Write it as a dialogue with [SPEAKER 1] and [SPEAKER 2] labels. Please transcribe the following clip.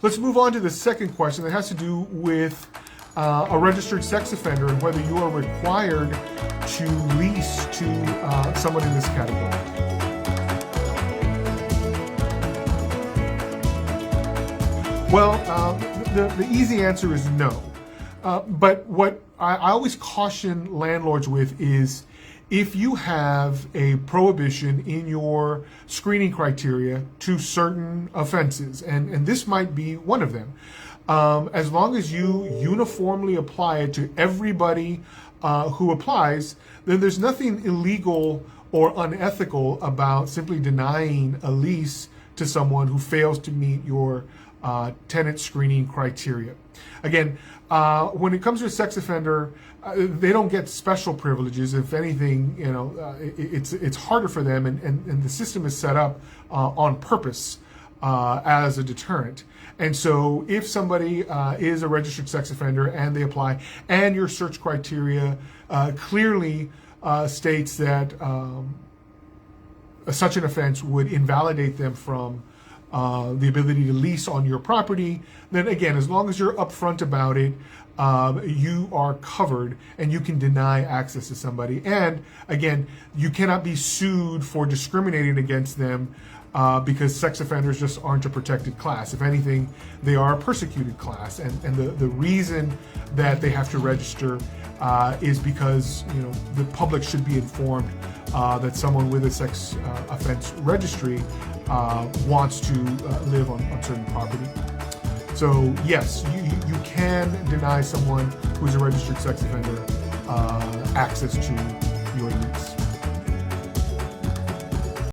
[SPEAKER 1] Let's move on to the second question that has to do with a registered sex offender and whether you are required to lease to someone in this category. Well, the easy answer is no. But what I always caution landlords with is if you have a prohibition in your screening criteria to certain offenses, and this might be one of them, as long as you uniformly apply it to everybody who applies, then there's nothing illegal or unethical about simply denying a lease to someone who fails to meet your tenant screening criteria. Again, when it comes to a sex offender, they don't get special privileges. If anything, it's harder for them, and the system is set up on purpose as a deterrent. And so if somebody is a registered sex offender and they apply, and your search criteria clearly states that such an offense would invalidate them from the ability to lease on your property, then again, as long as you're upfront about it, you are covered and you can deny access to somebody. And again, you cannot be sued for discriminating against them because sex offenders just aren't a protected class. If anything, they are a persecuted class. And the reason that they have to register is because the public should be informed that someone with a sex offense registry wants to live on certain property. So yes, you can deny someone who's a registered sex offender access to your unit.